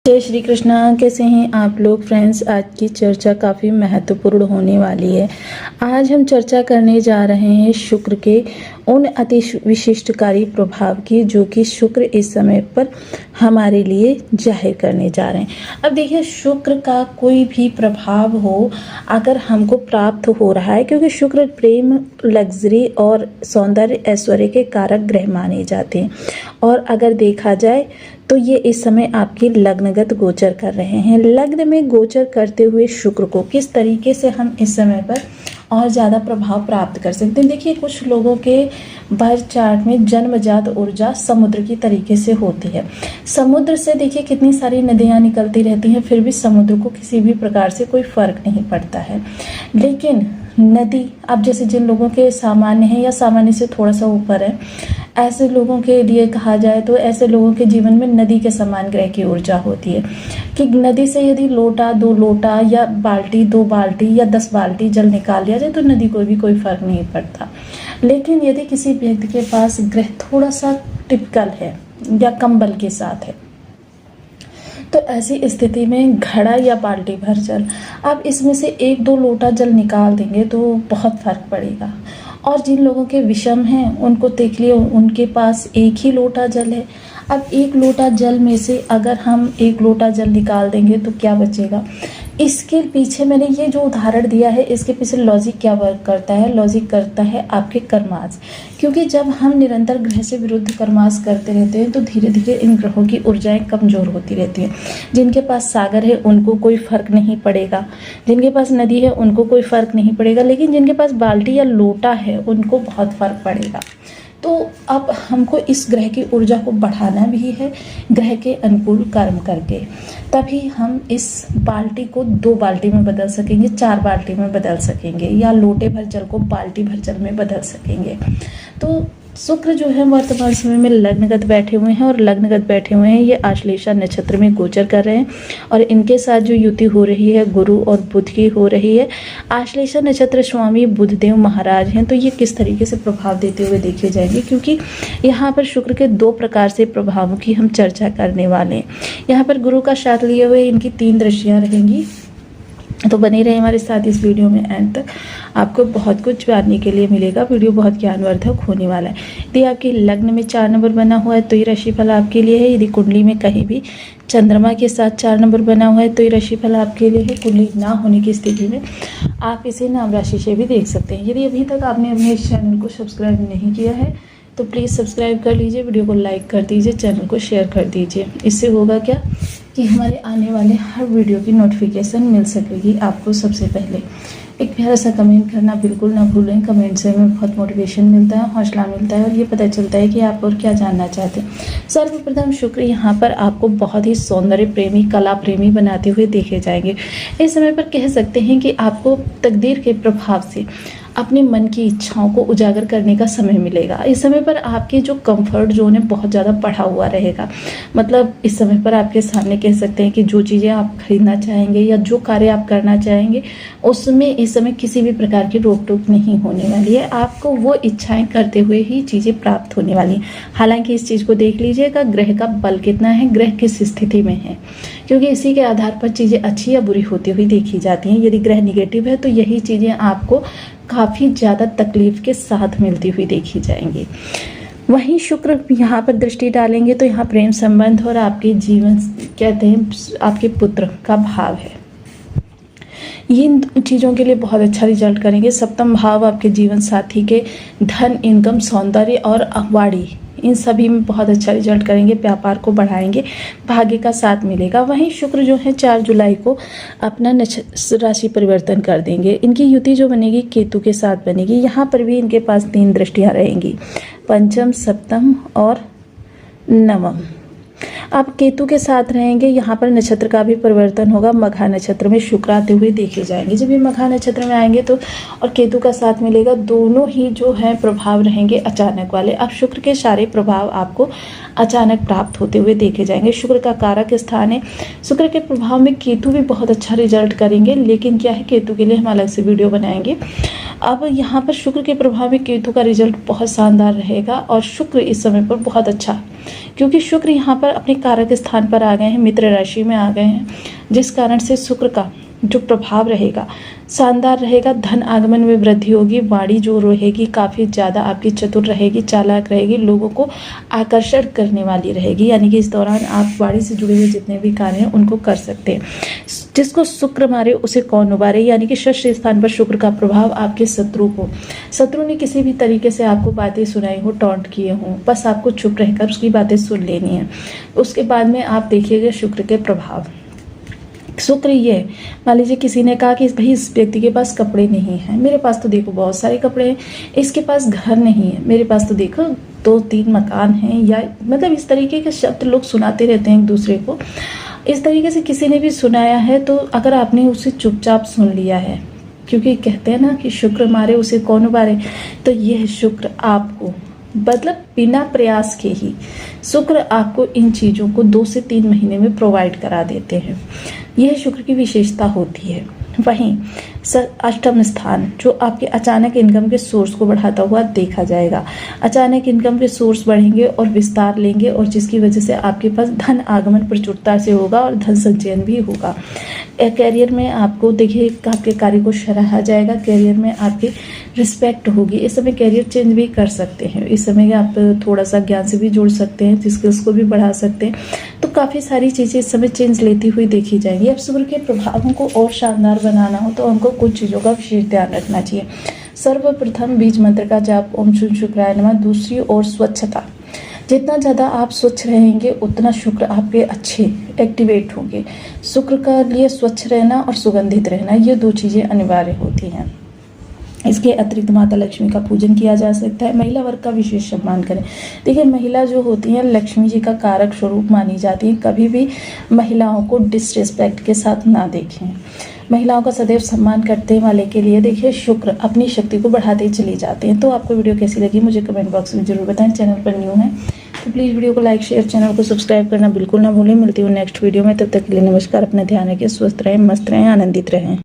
जय श्री कृष्णा। कैसे हैं आप लोग फ्रेंड्स। आज की चर्चा काफ़ी महत्वपूर्ण होने वाली है। आज हम चर्चा करने जा रहे हैं शुक्र के उन अति विशिष्टकारी प्रभाव की जो कि शुक्र इस समय पर हमारे लिए जाहिर करने जा रहे हैं। अब देखिए, शुक्र का कोई भी प्रभाव हो अगर हमको प्राप्त हो रहा है, क्योंकि शुक्र प्रेम, लग्जरी और सौंदर्य ऐश्वर्य के कारक ग्रह माने जाते हैं। और अगर देखा जाए तो ये इस समय आपकी लग्नगत गोचर कर रहे हैं। लग्न में गोचर करते हुए शुक्र को किस तरीके से हम इस समय पर और ज़्यादा प्रभाव प्राप्त कर सकते हैं। देखिए, कुछ लोगों के बर्थ चार्ट में जन्मजात ऊर्जा समुद्र की तरीके से होती है। समुद्र से देखिए कितनी सारी नदियाँ निकलती रहती हैं, फिर भी समुद्र को किसी भी प्रकार से कोई फर्क नहीं पड़ता है। लेकिन नदी, अब जैसे जिन लोगों के सामान्य है या सामान्य से थोड़ा सा ऊपर है, ऐसे लोगों के लिए कहा जाए तो ऐसे लोगों के जीवन में नदी के समान ग्रह की ऊर्जा होती है कि नदी से यदि लोटा, 2 लोटा या बाल्टी, 2 बाल्टी या 10 बाल्टी जल निकाल लिया जाए तो नदी को भी कोई फर्क नहीं पड़ता। लेकिन यदि किसी व्यक्ति के पास ग्रह थोड़ा सा टिपिकल है या कम बल के साथ है, तो ऐसी स्थिति में घड़ा या बाल्टी भर जल, आप इसमें से 1-2 लोटा जल निकाल देंगे तो बहुत फर्क पड़ेगा। और जिन लोगों के विषम हैं उनको देख लिए, उनके पास 1 ही लोटा जल है। अब 1 लोटा जल में से अगर हम 1 लोटा जल निकाल देंगे तो क्या बचेगा। इसके पीछे मैंने ये जो उदाहरण दिया है, इसके पीछे लॉजिक क्या वर्क करता है। लॉजिक करता है आपके कर्मास, क्योंकि जब हम निरंतर ग्रह से विरुद्ध कर्मास करते रहते हैं तो धीरे धीरे इन ग्रहों की ऊर्जाएं कमज़ोर होती रहती हैं। जिनके पास सागर है उनको कोई फर्क नहीं पड़ेगा, जिनके पास नदी है उनको कोई फर्क नहीं पड़ेगा, लेकिन जिनके पास बाल्टी या लोटा है उनको बहुत फर्क पड़ेगा। तो अब हमको इस ग्रह की ऊर्जा को बढ़ाना भी है, ग्रह के अनुकूल कर्म करके, तभी हम इस बाल्टी को 2 बाल्टी में बदल सकेंगे, 4 बाल्टी में बदल सकेंगे, या लोटे भर जल को बाल्टी भर जल में बदल सकेंगे। तो शुक्र जो है वर्तमान समय में लग्नगत बैठे हुए हैं, और लग्नगत बैठे हुए हैं ये आश्लेषा नक्षत्र में गोचर कर रहे हैं। और इनके साथ जो युति हो रही है गुरु और बुध की हो रही है। आश्लेषा नक्षत्र स्वामी बुधदेव महाराज हैं, तो ये किस तरीके से प्रभाव देते हुए देखे जाएंगे, क्योंकि यहाँ पर शुक्र के 2 प्रकार से प्रभावों की हम चर्चा करने वाले हैं। यहाँ पर गुरु का साथ लिए हुए इनकी 3 दृष्टियाँ रहेंगी। तो बने रहे हमारे साथ इस वीडियो में एंड तक, आपको बहुत कुछ जानने के लिए मिलेगा। वीडियो बहुत ज्ञानवर्धक होने वाला है। यदि आपके लग्न में 4 नंबर बना हुआ है तो ये राशिफल आपके लिए है। यदि कुंडली में कहीं भी चंद्रमा के साथ 4 नंबर बना हुआ है तो ये राशिफल आपके लिए है। कुंडली ना होने की स्थिति में आप इसे नाम राशि से भी देख सकते हैं। यदि अभी तक आपने अपने इस चैनल को सब्सक्राइब नहीं किया है तो प्लीज़ सब्सक्राइब कर लीजिए, वीडियो को लाइक कर दीजिए, चैनल को शेयर कर दीजिए। इससे होगा क्या कि हमारे आने वाले हर वीडियो की नोटिफिकेशन मिल सकेगी आपको सबसे पहले। एक प्यारा सा कमेंट करना बिल्कुल ना भूलें। कमेंट से हमें बहुत मोटिवेशन मिलता है, हौसला मिलता है, और ये पता चलता है कि आप और क्या जानना चाहते हैं। सर्वप्रथम शुक्र यहाँ पर आपको बहुत ही सौंदर्य प्रेमी, कला प्रेमी बनाते हुए देखे जाएंगे। इस समय पर कह सकते हैं कि आपको तकदीर के प्रभाव से अपने मन की इच्छाओं को उजागर करने का समय मिलेगा। इस समय पर आपके जो कंफर्ट जोन है बहुत ज़्यादा बढ़ा हुआ रहेगा। मतलब इस समय पर आपके सामने कह सकते हैं कि जो चीज़ें आप खरीदना चाहेंगे या जो कार्य आप करना चाहेंगे उसमें इस समय किसी भी प्रकार की रोक टोक नहीं होने वाली है। आपको वो इच्छाएं करते हुए ही चीज़ें प्राप्त होने वाली हैं। हालांकि इस चीज़ को देख लीजिएगा ग्रह का बल कितना है, ग्रह किस स्थिति में है, क्योंकि इसी के आधार पर चीज़ें अच्छी या बुरी होती हुई देखी जाती हैं। यदि ग्रह निगेटिव है तो यही चीज़ें आपको काफ़ी ज़्यादा तकलीफ के साथ मिलती हुई देखी जाएंगी। वहीं शुक्र यहाँ पर दृष्टि डालेंगे तो यहाँ प्रेम संबंध और आपके जीवन, कहते हैं आपके पुत्र का भाव है, ये इन चीज़ों के लिए बहुत अच्छा रिजल्ट करेंगे। सप्तम भाव आपके जीवन साथी के धन, इनकम, सौंदर्य और वाणी, इन सभी में बहुत अच्छा रिजल्ट करेंगे। व्यापार को बढ़ाएंगे, भाग्य का साथ मिलेगा। वहीं शुक्र जो है 4 जुलाई को अपना राशि परिवर्तन कर देंगे। इनकी युति जो बनेगी केतु के साथ बनेगी। यहाँ पर भी इनके पास 3 दृष्टियाँ रहेंगी, पंचम, सप्तम और नवम। आप केतु के साथ रहेंगे। यहाँ पर नक्षत्र का भी परिवर्तन होगा। मघा नक्षत्र में शुक्र आते हुए देखे जाएंगे। जब ये मघा नक्षत्र में आएंगे तो और केतु का साथ मिलेगा, दोनों ही जो है प्रभाव रहेंगे अचानक वाले। अब शुक्र के सारे प्रभाव आपको अचानक प्राप्त होते हुए देखे जाएंगे। शुक्र का कारक स्थान है। शुक्र के प्रभाव में केतु भी बहुत अच्छा रिजल्ट करेंगे, लेकिन क्या है, केतु के लिए हम अलग से वीडियो बनाएंगे। अब यहाँ पर शुक्र के प्रभाव में केतु का रिजल्ट बहुत शानदार रहेगा और शुक्र इस समय पर बहुत अच्छा, क्योंकि शुक्र यहाँ पर अपने कारक स्थान पर आ गए हैं, मित्र राशि में आ गए हैं, जिस कारण से शुक्र का जो प्रभाव रहेगा शानदार रहेगा। धन आगमन में वृद्धि होगी, वाणी जो रहेगी काफ़ी ज़्यादा आपकी चतुर रहेगी, चालाक रहेगी, लोगों को आकर्षण करने वाली रहेगी, यानी कि इस दौरान आप वाणी से जुड़े हुए जितने भी कार्य हैं उनको कर सकते हैं। जिसको शुक्र मारे उसे कौन उबारे, यानी कि षष्ठ स्थान पर शुक्र का प्रभाव आपके शत्रु ने किसी भी तरीके से आपको बातें सुनाई हो, टॉन्ट किए हों, बस आपको चुप रहकर उसकी बातें सुन लेनी है। उसके बाद में आप देखिएगा शुक्र के प्रभाव। शुक्र ये मान लीजिए किसी ने कहा कि भाई इस व्यक्ति के पास कपड़े नहीं हैं, मेरे पास तो देखो बहुत सारे कपड़े हैं, इसके पास घर नहीं है, मेरे पास तो देखो 2-3 मकान हैं, या मतलब इस तरीके के शब्द लोग सुनाते रहते हैं एक दूसरे को। इस तरीके से किसी ने भी सुनाया है तो अगर आपने उसे चुपचाप सुन लिया है, क्योंकि कहते हैं ना कि शुक्र मारे उसे कौन उबारे, तो यह शुक्र आपको मतलब बिना प्रयास के ही शुक्र आपको इन चीज़ों को 2 से 3 महीने में प्रोवाइड करा देते हैं। यह शुक्र की विशेषता होती है। वहीं अष्टम स्थान जो आपके अचानक इनकम के सोर्स को बढ़ाता हुआ देखा जाएगा। अचानक इनकम के सोर्स बढ़ेंगे और विस्तार लेंगे, और जिसकी वजह से आपके पास धन आगमन प्रचुरता से होगा और धन संचयन भी होगा। कैरियर में आपको देखिए आपके कार्य को सराहा जाएगा, कैरियर में आपकी रिस्पेक्ट होगी। इस समय कैरियर चेंज भी कर सकते हैं, इस समय आप थोड़ा सा ज्ञान से भी जुड़ सकते हैं, स्किल्स को भी बढ़ा सकते हैं, तो काफ़ी सारी चीज़ें इस समय चेंज लेती हुई देखी जाएंगी। अब शुक्र के प्रभावों को और शानदार बनाना हो तो हमको कुछ चीज़ों का विशेष ध्यान रखना चाहिए। सर्वप्रथम बीज मंत्र का जाप ओम शुभ शुक्राय नमः। दूसरी ओर स्वच्छता, जितना ज़्यादा आप स्वच्छ रहेंगे उतना शुक्र आपके अच्छे एक्टिवेट होंगे। शुक्र का लिए स्वच्छ रहना और सुगंधित रहना, ये 2 चीज़ें अनिवार्य होती हैं। इसके अतिरिक्त माता लक्ष्मी का पूजन किया जा सकता है। महिला वर्ग का विशेष सम्मान करें। देखिए महिला जो होती हैं लक्ष्मी जी का कारक स्वरूप मानी जाती है, कभी भी महिलाओं को डिसरिस्पेक्ट के साथ ना देखें। महिलाओं का सदैव सम्मान करते वाले के लिए देखिए शुक्र अपनी शक्ति को बढ़ाते चले जाते हैं। तो आपको वीडियो कैसी लगी मुझे कमेंट बॉक्स में जरूर बताएं। चैनल पर न्यू है तो प्लीज़ वीडियो को लाइक शेयर, चैनल को सब्सक्राइब करना बिल्कुल ना भूलें। मिलती हूँ नेक्स्ट वीडियो में, तब तक के लिए नमस्कार। अपना ध्यान रखिए, स्वस्थ रहें, मस्त रहें, आनंदित रहें।